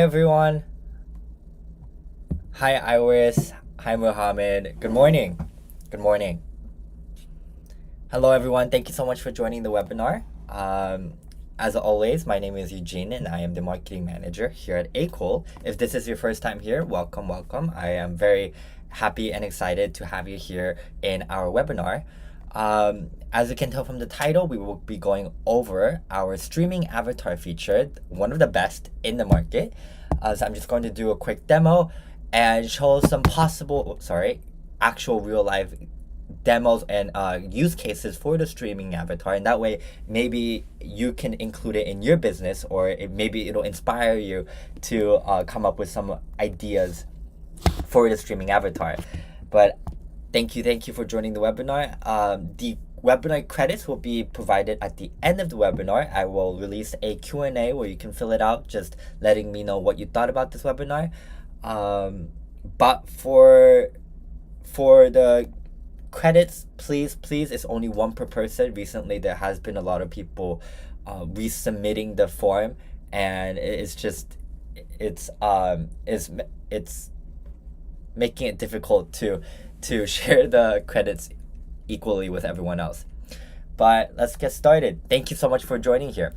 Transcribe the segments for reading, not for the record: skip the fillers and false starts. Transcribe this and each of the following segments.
everyone. Hi Iris. Hi Mohammed. Good morning. Good morning. Hello everyone. Thank you so much for joining the webinar. As always, my name is Eugene and I am the marketing manager here at Akool. If this is your first time here, welcome, welcome. I am very happy and excited to have you here in our webinar. As you can tell from the title, we will be going over our streaming avatar feature, one of the best in the market. So I'm just going to do a quick demo and show some actual real life demos and use cases for the streaming avatar, and that way maybe you can include it in your business, or maybe it'll inspire you to come up with some ideas for the streaming avatar. But thank you for joining the webinar. The webinar credits will be provided at the end of the webinar. I will release a Q&A where you can fill it out, just letting me know what you thought about this webinar. But for the credits, please, it's only one per person. Recently there has been a lot of people resubmitting the form, and it's making it difficult to share the credits equally with everyone else. But let's get started. Thank you so much for joining here.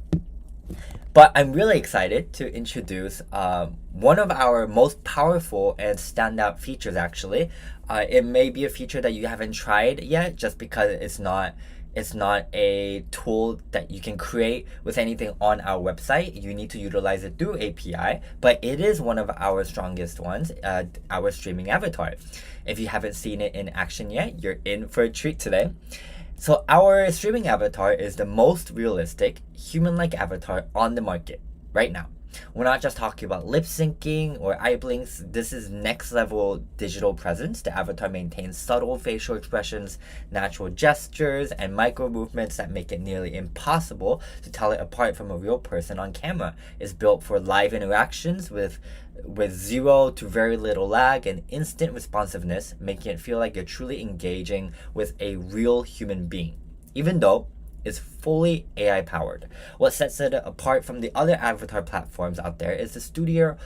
But I'm really excited to introduce one of our most powerful and standout features, actually. It may be a feature that you haven't tried yet, just because it's not a tool that you can create with anything on our website. You need to utilize it through API, but it is one of our strongest ones, our streaming avatar. If you haven't seen it in action yet, you're in for a treat today. So our streaming avatar is the most realistic human-like avatar on the market right now. We're not just talking about lip syncing or eye blinks. This is next level digital presence. The avatar maintains subtle facial expressions, natural gestures, and micro movements that make it nearly impossible to tell it apart from a real person on camera. It's built for live interactions with zero to very little lag and instant responsiveness, making it feel like you're truly engaging with a real human being, even though it's fully AI powered. What sets it apart from the other avatar platforms out there is the studio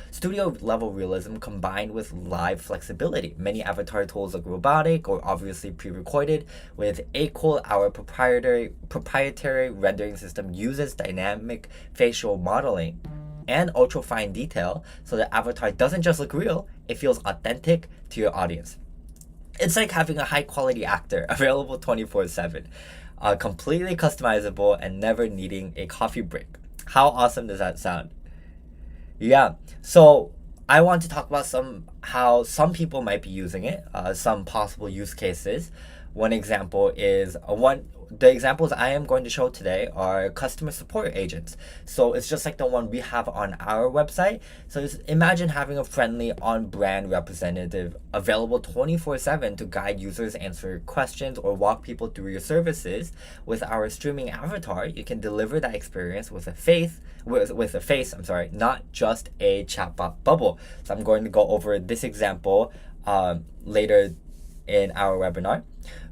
level realism combined with live flexibility. Many avatar tools look robotic or obviously pre-recorded. With Akool, our proprietary rendering system uses dynamic facial modeling and ultra fine detail, so the avatar doesn't just look real, it feels authentic to your audience. It's like having a high quality actor available 24/7. Completely customizable and never needing a coffee break. How awesome does that sound? Yeah, so I want to talk about how some people might be using it, some possible use cases. The examples I am going to show today are customer support agents. So it's just like the one we have on our website. So imagine having a friendly on-brand representative available 24/7 to guide users, answer questions, or walk people through your services. With our streaming avatar, you can deliver that experience with a face, not just a chatbot bubble. So I'm going to go over this example later in our webinar.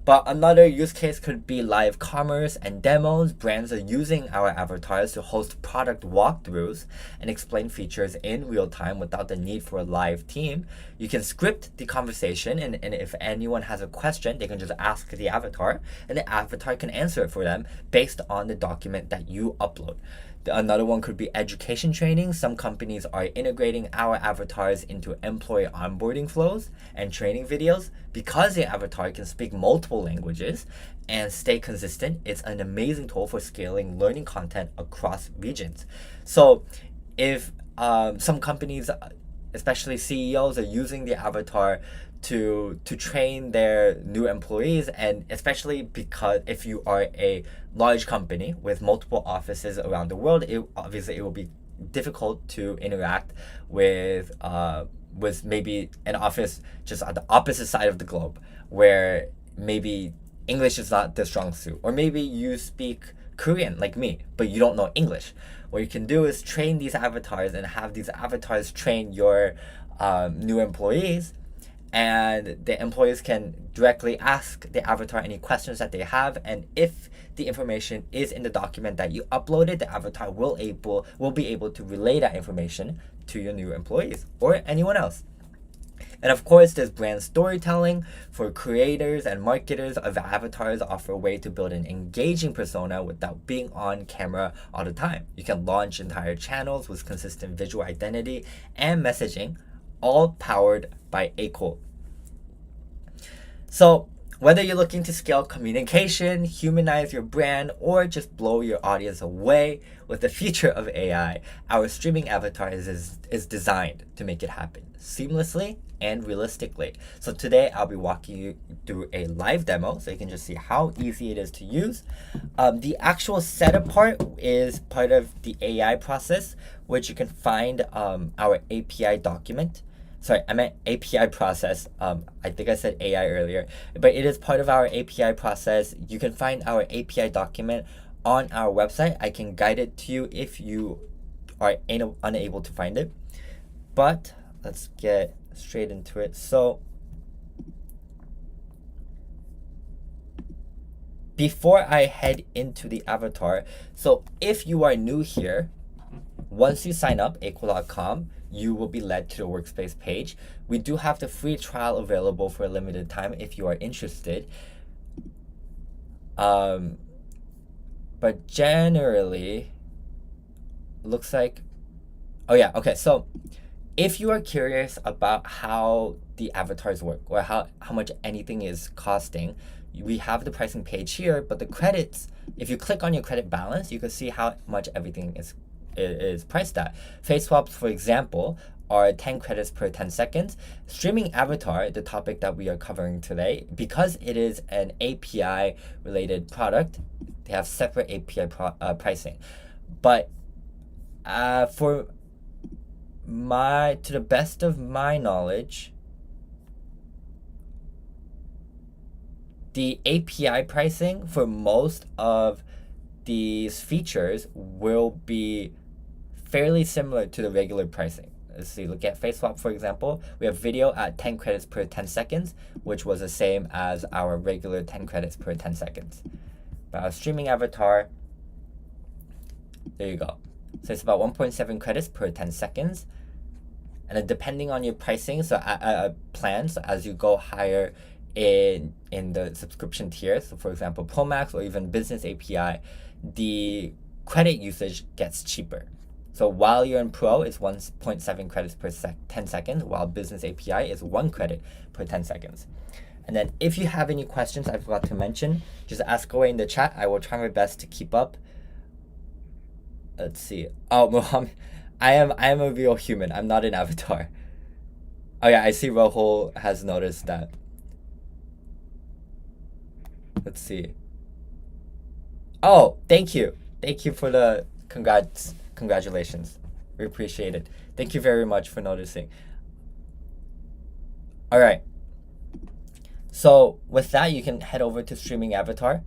But another use case could be live commerce and demos. Brands are using our avatars to host product walkthroughs and explain features in real time without the need for a live team. You can script the conversation, and if anyone has a question, they can just ask the avatar, and the avatar can answer it for them based on the document that you upload. Another one could be education training. Some companies are integrating our avatars into employee onboarding flows and training videos. Because the avatar can speak multiple languages and stay consistent, it's an amazing tool for scaling learning content across regions. So if some companies, especially CEOs, are using the avatar to train their new employees, and especially because if you are a large company with multiple offices around the world, it will be difficult to interact with maybe an office just on the opposite side of the globe, where maybe English is not the strong suit, or maybe you speak Korean like me, but you don't know English. What you can do is train these avatars and have these avatars train your new employees, and the employees can directly ask the avatar any questions that they have, and if the information is in the document that you uploaded, the avatar will be able to relay that information to your new employees or anyone else. And of course, there's brand storytelling. For creators and marketers of avatars, offer a way to build an engaging persona without being on camera all the time. You can launch entire channels with consistent visual identity and messaging, all powered by Akool. So whether you're looking to scale communication, humanize your brand, or just blow your audience away with the future of AI, our streaming avatar is designed to make it happen seamlessly and realistically. So today I'll be walking you through a live demo so you can just see how easy it is to use. The actual setup part is part of the AI process, which you can find our API document. Sorry, I meant API process. I think I said AI earlier, but it is part of our API process. You can find our API document on our website. I can guide it to you if you are unable to find it. But let's get straight into it. So before I head into the avatar, so if you are new here, once you sign up Akool.com, you will be led to the workspace page. We do have the free trial available for a limited time if you are interested. But generally, looks like, oh yeah, okay, so if you are curious about how the avatars work or how much anything is costing, we have the pricing page here, but the credits, if you click on your credit balance, you can see how much everything is priced at. Face swaps, for example, are 10 credits per 10 seconds. Streaming avatar, the topic that we are covering today, because it is an API related product, they have separate API pricing. But to the best of my knowledge, the API pricing for most of these features will be fairly similar to the regular pricing. Let's see, look at face swap, for example. We have video at 10 credits per 10 seconds, which was the same as our regular 10 credits per 10 seconds. But our streaming avatar, there you go. So it's about 1.7 credits per 10 seconds. And then depending on your pricing, so plans, so as you go higher in the subscription tier, so for example, Pro Max or even Business API, the credit usage gets cheaper. So while you're in Pro, it's 1.7 credits per 10 seconds, while Business API is 1 credit per 10 seconds. And then if you have any questions I forgot to mention, just ask away in the chat. I will try my best to keep up. Let's see. Oh, Mohammed, I am a real human. I'm not an avatar. Oh yeah, I see Rahul has noticed that. Let's see. Oh, thank you. Thank you for the congratulations. We appreciate it. Thank you very much for noticing. All right. So with that, you can head over to Streaming Avatar.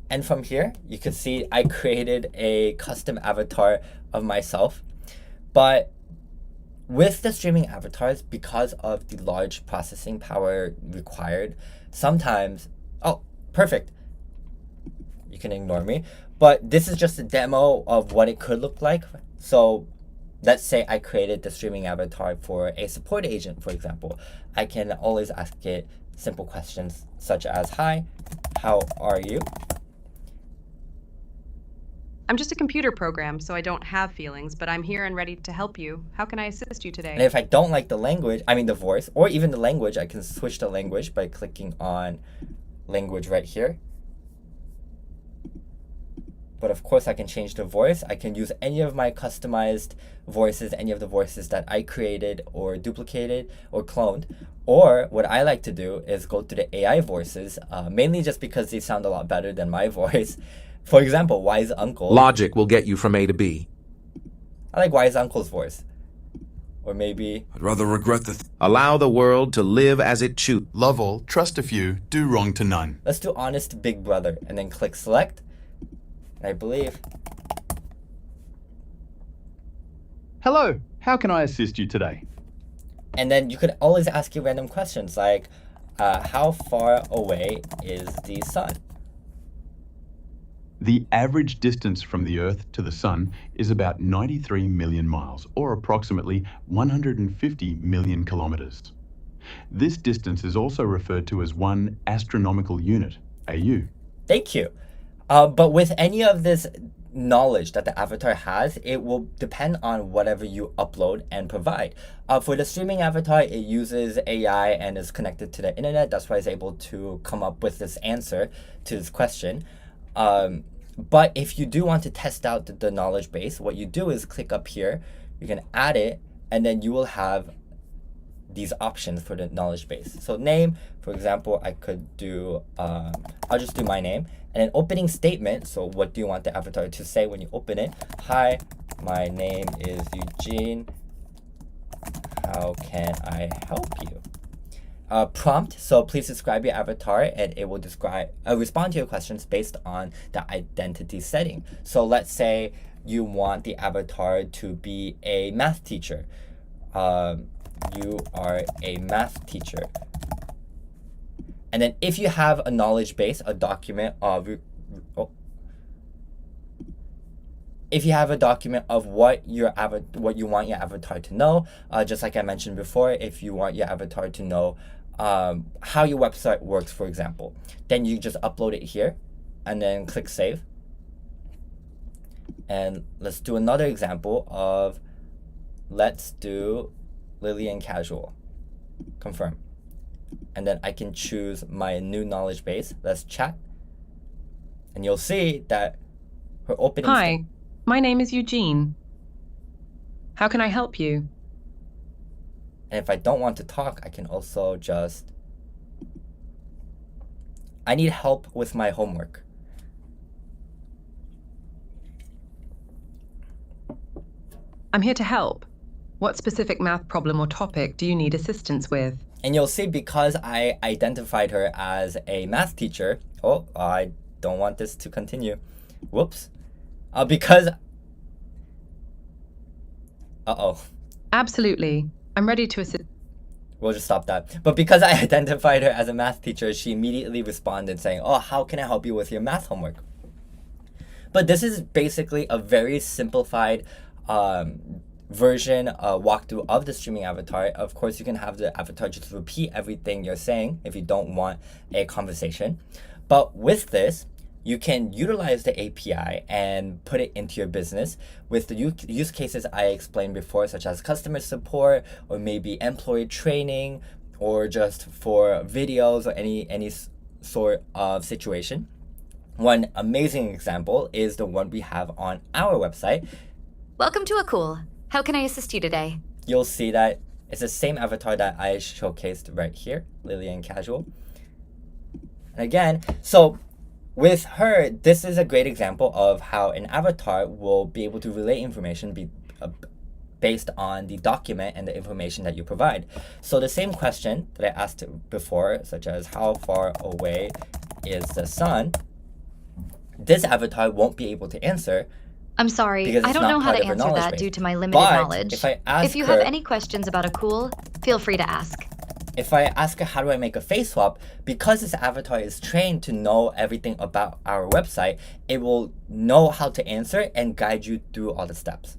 And from here, you can see I created a custom avatar of myself. But with the streaming avatars, because of the large processing power required, sometimes, oh, perfect. You can ignore me. But this is just a demo of what it could look like. So let's say I created the streaming avatar for a support agent, for example. I can always ask it simple questions such as, hi, how are you? I'm just a computer program, so I don't have feelings, but I'm here and ready to help you. How can I assist you today? And if I don't like the language, I mean the voice, or even the language, I can switch the language by clicking on language right here. But of course I can change the voice. I can use any of my customized voices, any of the voices that I created or duplicated or cloned. Or what I like to do is go to the AI voices, mainly just because they sound a lot better than my voice. For example, Wise Uncle. Logic will get you from A to B. I like Wise Uncle's voice. Or maybe... I'd rather regret the... Allow the world to live as it chooses. Love all, trust a few, do wrong to none. Let's do Honest Big Brother, and then click Select. And I believe... Hello, how can I assist you today? And then you could always ask you random questions like, how far away is the sun? The average distance from the Earth to the Sun is about 93 million miles, or approximately 150 million kilometers. This distance is also referred to as one astronomical unit, AU. Thank you. But with any of this knowledge that the avatar has, it will depend on whatever you upload and provide. For the streaming avatar, it uses AI and is connected to the internet. That's why it's able to come up with this answer to this question. But if you do want to test out the knowledge base, what you do is click up here, you can add it, and then you will have these options for the knowledge base. So name, for example, I could do, I'll just do my name. And an opening statement, so what do you want the avatar to say when you open it? Hi, my name is Eugene. How can I help you? Prompt, so please describe your avatar and it will respond to your questions based on the identity setting. So let's say you want the avatar to be a math teacher. You are a math teacher. And then if you have a knowledge base, a document of if you have a document of what you want your avatar to know, just like I mentioned before, if you want your avatar to know how your website works, for example, then you just upload it here and then click save. And let's do another example of, let's do Lillian Casual. Confirm. And then I can choose my new knowledge base. Let's chat. And you'll see that her opening. Hi, my name is Eugene. How can I help you? And if I don't want to talk, I can also just, I need help with my homework. I'm here to help. What specific math problem or topic do you need assistance with? And you'll see, because I identified her as a math teacher. Oh, I don't want this to continue. Whoops. Because, Absolutely. I'm ready to assist. We'll just stop that. But because I identified her as a math teacher, she immediately responded saying, oh, how can I help you with your math homework? But this is basically a very simplified version, walkthrough of the streaming avatar. Of course, you can have the avatar just repeat everything you're saying if you don't want a conversation. But with this, you can utilize the API and put it into your business with the use cases I explained before, such as customer support, or maybe employee training, or just for videos or any sort of situation. One amazing example is the one we have on our website. Welcome to Akool. How can I assist you today? You'll see that it's the same avatar that I showcased right here, Lillian Casual. And again, so with her, this is a great example of how an avatar will be able to relay information based on the document and the information that you provide. So the same question that I asked before, such as how far away is the sun, this avatar won't be able to answer. I'm sorry, I don't know how to answer that due to my limited knowledge. If you have any questions about Akool, feel free to ask. If I ask her how do I make a face swap, because this avatar is trained to know everything about our website, it will know how to answer and guide you through all the steps.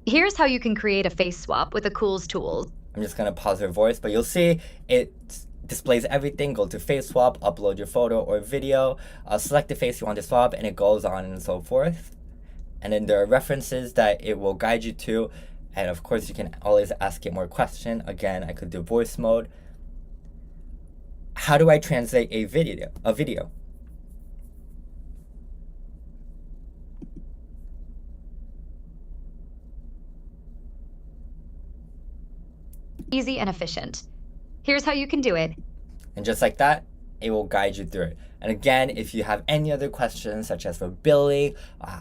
Here's how you can create a face swap with Akool's tools. I'm just gonna pause her voice, but you'll see it displays everything. Go to face swap, upload your photo or video, select the face you want to swap, and it goes on and so forth. And then there are references that it will guide you to. And of course, you can always ask it more questions. Again, I could do voice mode. How do I translate a video? Easy and efficient. Here's how you can do it. And just like that, it will guide you through it. And again, if you have any other questions, such as for billing,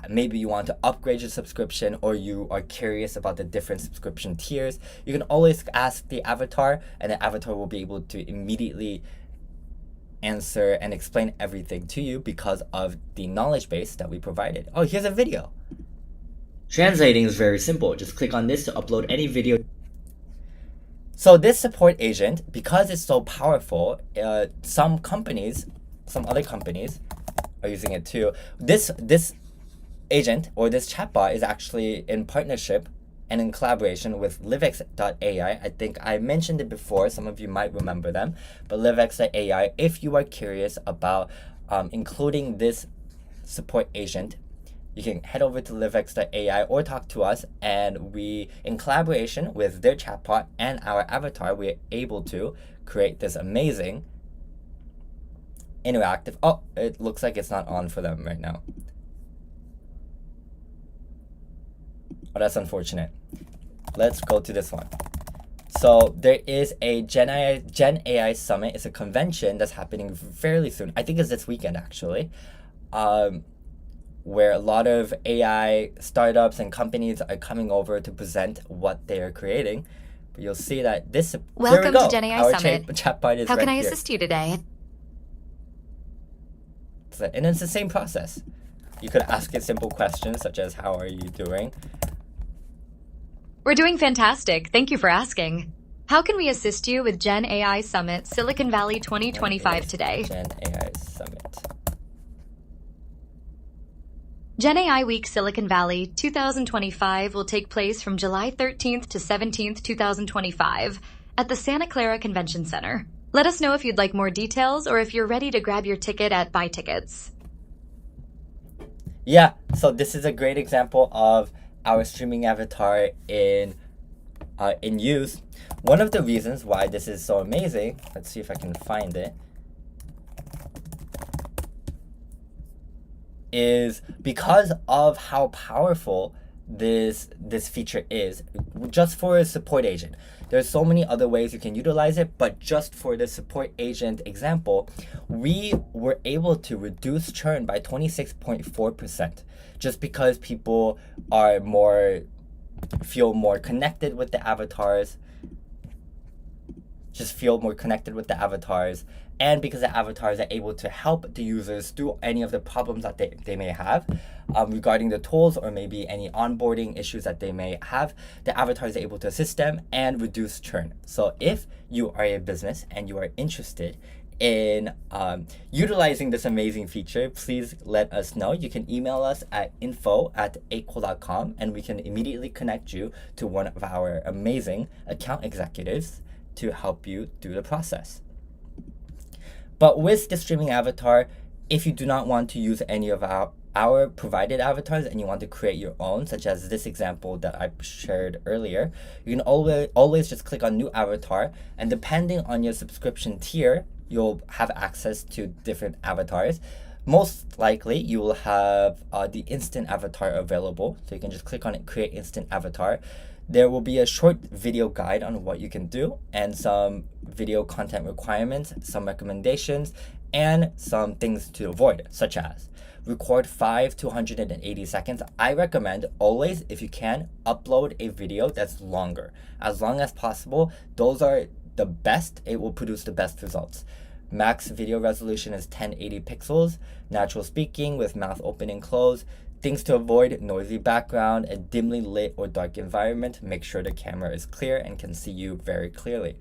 maybe you want to upgrade your subscription, or you are curious about the different subscription tiers, you can always ask the avatar, and the avatar will be able to immediately answer and explain everything to you because of the knowledge base that we provided. Oh, here's a video. Translating is very simple. Just click on this to upload any video. So this support agent, because it's so powerful, some other companies are using it too. This agent or this chatbot is actually in partnership and in collaboration with livex.ai. I think I mentioned it before. Some of you might remember them. But livex.ai, if you are curious about including this support agent, you can head over to livex.ai or talk to us, and we, in collaboration with their chatbot and our avatar, we're able to create this amazing interactive. Oh, it looks like it's not on for them right now. Oh, that's unfortunate. Let's go to this one. So there is a Gen AI Summit. It's a convention that's happening fairly soon. I think it's this weekend actually, where a lot of AI startups and companies are coming over to present what they are creating. But you'll see that this. Welcome to Gen AI Our Summit. Chatbot is How right can I here. assist you today? And it's the same process. You could ask it simple questions such as, "How are you doing?" We're doing fantastic. Thank you for asking. How can we assist you with Gen AI Summit Silicon Valley 2025 today? Gen AI Summit. Gen AI Week Silicon Valley 2025 will take place from July 13th to 17th, 2025 at the Santa Clara Convention Center. Let us know if you'd like more details or if you're ready to grab your ticket at Buy Tickets. Yeah, so this is a great example of our streaming avatar in use. One of the reasons why this is so amazing, let's see if I can find it, is because of how powerful this feature is. Just for a support agent, there's so many other ways you can utilize it, but just for the support agent example, we were able to reduce churn by 26.4%, just because people are feel more connected with the avatars, and because the avatars are able to help the users through any of the problems that they may have regarding the tools, or maybe any onboarding issues that they may have, the avatars are able to assist them and reduce churn. So if you are a business and you are interested in utilizing this amazing feature, please let us know. You can email us at info@akool.com, and we can immediately connect you to one of our amazing account executives to help you through the process. But with the streaming avatar, if you do not want to use any of our provided avatars and you want to create your own, such as this example that I shared earlier, you can always just click on new avatar, and depending on your subscription tier, you'll have access to different avatars. Most likely you will have the instant avatar available, so you can just click on it, create instant avatar. There will be a short video guide on what you can do, and some video content requirements, some recommendations, and some things to avoid, such as record 5 to 180 seconds. I recommend always, if you can, upload a video that's longer. As long as possible, those are the best. It will produce the best results. Max video resolution is 1080 pixels, natural speaking with mouth open and closed. Things to avoid: noisy background, a dimly lit or dark environment. Make sure the camera is clear and can see you very clearly.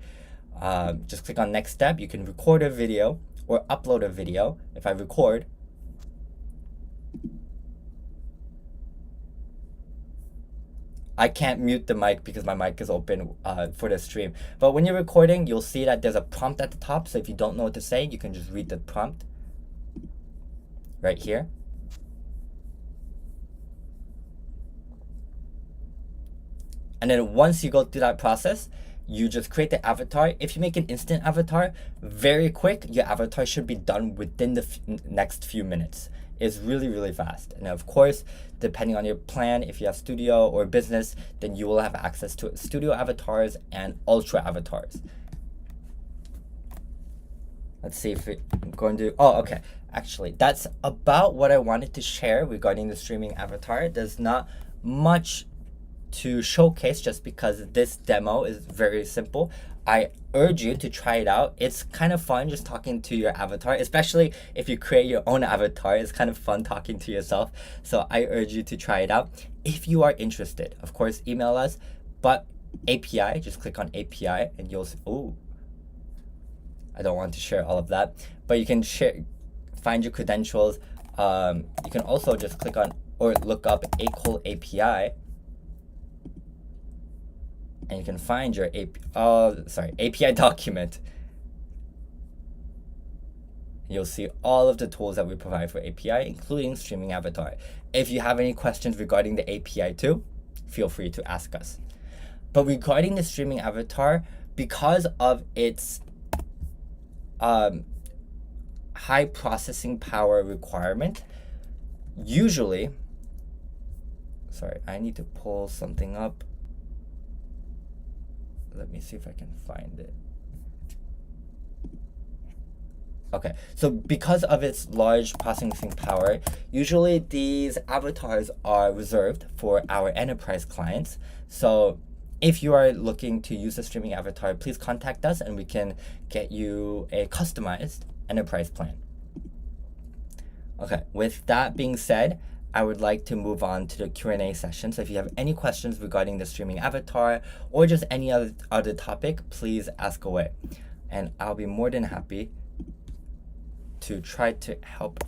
Just click on next step. You can record a video or upload a video. If I record, I can't mute the mic because my mic is open for the stream. But when you're recording, you'll see that there's a prompt at the top. So if you don't know what to say, you can just read the prompt right here. And then once you go through that process, you just create the avatar. If you make an instant avatar, very quick, your avatar should be done within the next few minutes. It's really, really fast. And of course, depending on your plan, if you have studio or business, then you will have access to studio avatars and ultra avatars. Let's see if I'm going to, okay. Actually, that's about what I wanted to share regarding the streaming avatar. There's not much to showcase, just because this demo is very simple, I urge you to try it out. It's kind of fun just talking to your avatar, especially if you create your own avatar. It's kind of fun talking to yourself. So I urge you to try it out. If you are interested, of course, email us. But API, just click on API and you'll see, oh, I don't want to share all of that. But you can find your credentials. You can also just click on or look up Akool API. And you can find your API document. You'll see all of the tools that we provide for API, including streaming avatar. If you have any questions regarding the API too, feel free to ask us. But regarding the streaming avatar, because of its high processing power requirement, usually, sorry, I need to pull something up. Let me see if I can find it. Okay, so because of its large processing power, usually these avatars are reserved for our enterprise clients. So if you are looking to use a streaming avatar, please contact us and we can get you a customized enterprise plan. Okay, with that being said, I would like to move on to the Q&A session. So if you have any questions regarding the streaming avatar or just any other topic, please ask away. And I'll be more than happy to try to help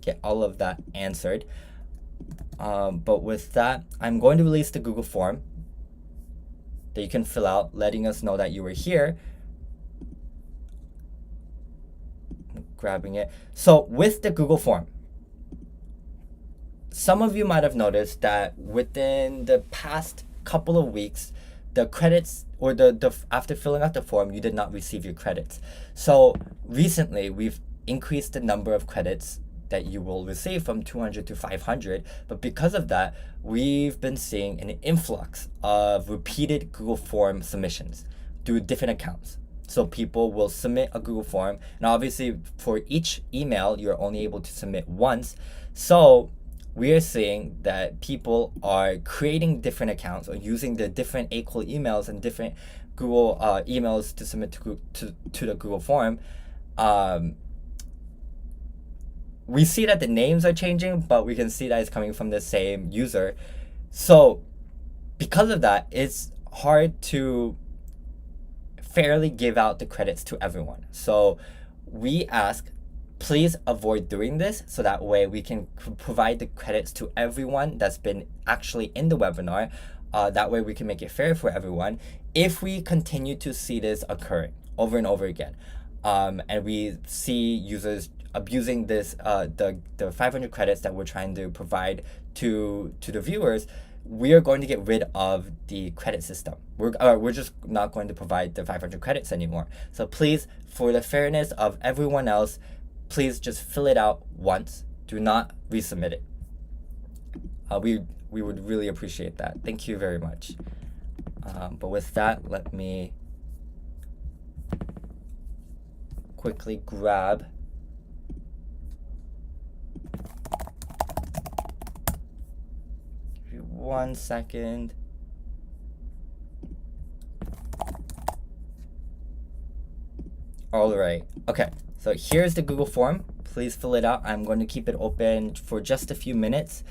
get all of that answered. But with that, I'm going to release the Google form that you can fill out, letting us know that you were here. I'm grabbing it. So with the Google form, some of you might have noticed that within the past couple of weeks, the credits or the after filling out the form, you did not receive your credits. So recently, we've increased the number of credits that you will receive from 200 to 500. But because of that, we've been seeing an influx of repeated Google form submissions through different accounts. So people will submit a Google form, and obviously for each email, you're only able to submit once. So we are seeing that people are creating different accounts or using the different Akool emails and different Google emails to submit to the Google form. We see that the names are changing, but we can see that it's coming from the same user. So because of that, it's hard to fairly give out the credits to everyone. So we ask, please avoid doing this, so that way we can provide the credits to everyone that's been actually in the webinar. That way we can make it fair for everyone. If we continue to see this occurring over and over again, and we see users abusing this, the 500 credits that we're trying to provide to the viewers, we are going to get rid of the credit system. We're just not going to provide the 500 credits anymore. So please, for the fairness of everyone else, please just fill it out once. Do not resubmit it. We would really appreciate that. Thank you very much. But with that, let me quickly grab give you 1 second. All right. Okay. So here's the Google form. Please fill it out. I'm going to keep it open for just a few minutes.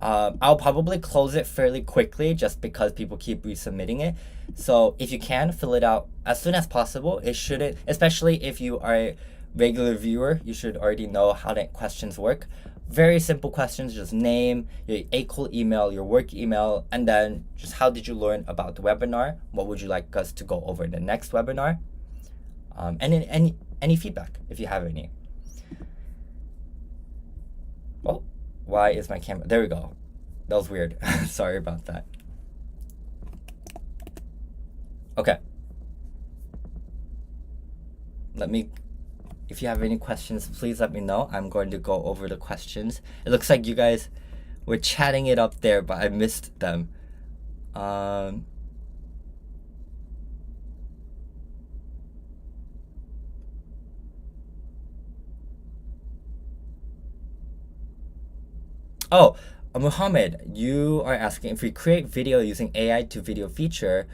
I'll probably close it fairly quickly just because people keep resubmitting it. So if you can, fill it out as soon as possible. It shouldn't, especially if you are a regular viewer, you should already know how the questions work. Very simple questions, just name, your Akool email, your work email, and then just how did you learn about the webinar? What would you like us to go over in the next webinar? And then any feedback, if you have any. Oh, why is my camera? There we go. That was weird. Sorry about that. Okay. If you have any questions, please let me know. I'm going to go over the questions. It looks like you guys were chatting it up there, but I missed them. Oh, Muhammad, you are asking if we create video using AI to video feature.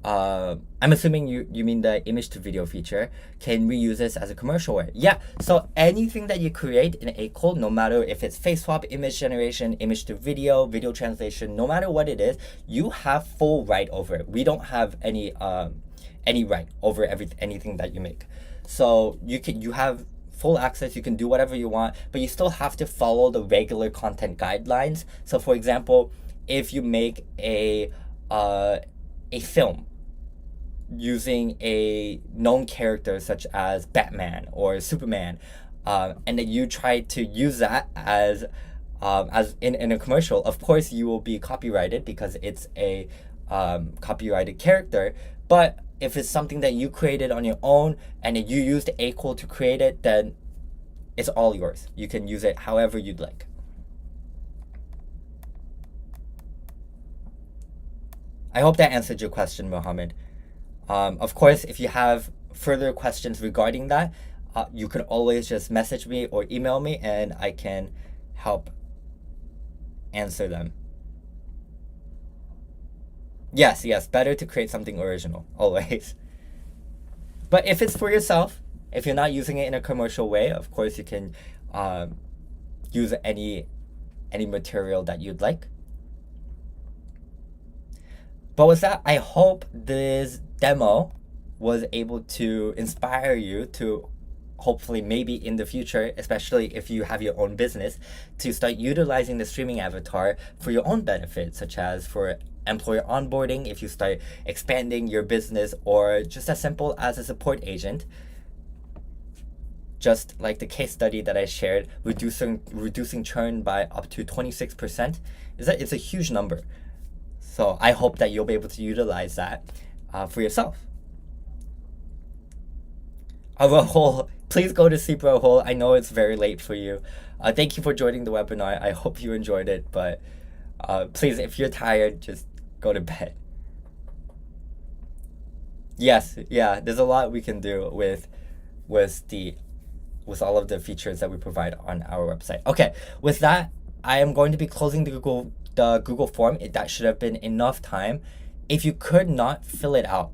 I'm assuming you mean the image to video feature. Can we use this as a commercial way? Yeah. So anything that you create in Akool, no matter if it's face swap, image generation, image to video, video translation, no matter what it is, you have full right over it. We don't have any right over anything that you make. So you have full access. You can do whatever you want, but you still have to follow the regular content guidelines. So for example, if you make a film using a known character such as Batman or Superman, and then you try to use that as in a commercial, of course you will be copyrighted because it's a copyrighted character. But if it's something that you created on your own and then you used Akool to create it, then it's all yours. You can use it however you'd like. I hope that answered your question, Mohammed. Of course, if you have further questions regarding that, you can always just message me or email me and I can help answer them. Yes, better to create something original, always. But if it's for yourself, if you're not using it in a commercial way, of course you can use any material that you'd like. But with that, I hope this demo was able to inspire you to hopefully maybe in the future, especially if you have your own business, to start utilizing the streaming avatar for your own benefit, such as for employer onboarding, if you start expanding your business, or just as simple as a support agent. Just like the case study that I shared, reducing churn by up to 26%, it's a huge number. So I hope that you'll be able to utilize that for yourself. Rahul, please go to sleep, Rahul. I know it's very late for you. Thank you for joining the webinar. I hope you enjoyed it, but please, if you're tired, just go to bed. Yes, yeah, there's a lot we can do with all of the features that we provide on our website. Okay, with that, I am going to be closing the Google form. That should have been enough time. If you could not fill it out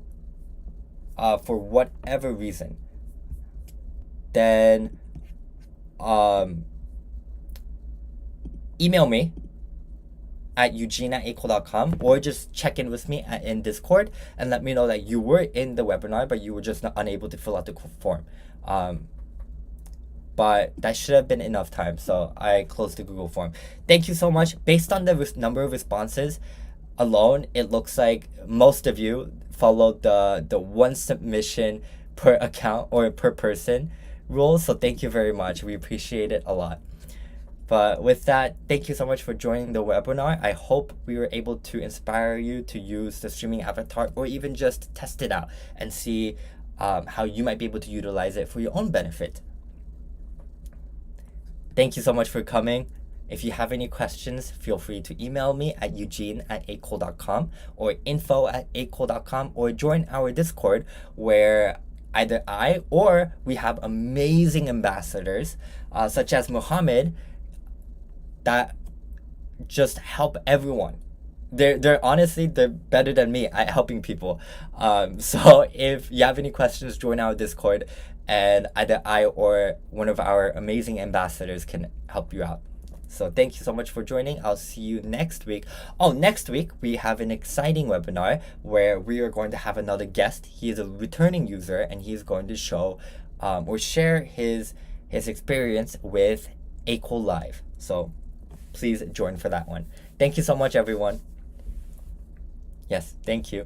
for whatever reason, then email me at eugene@akool.com, or just check in with me in Discord and let me know that you were in the webinar but you were just unable to fill out the form. But that should have been enough time, so I closed the Google form. Thank you so much. Based on the number of responses alone, it looks like most of you followed the one submission per account or per person rule, so thank you very much. We appreciate it a lot. But with that, thank you so much for joining the webinar. I hope we were able to inspire you to use the streaming avatar, or even just test it out and see how you might be able to utilize it for your own benefit. Thank you so much for coming. If you have any questions, feel free to email me at eugene@akool.com or info@akool.com, or join our Discord, where either I or we have amazing ambassadors such as Muhammad that just help everyone. They're honestly, they're better than me at helping people. So if you have any questions, join our Discord, and either I or one of our amazing ambassadors can help you out. So thank you so much for joining. I'll see you next week. Oh, next week we have an exciting webinar where we are going to have another guest. He is a returning user, and he's going to show or share his experience with Akool Live. So please join for that one. Thank you so much, everyone. Yes, thank you.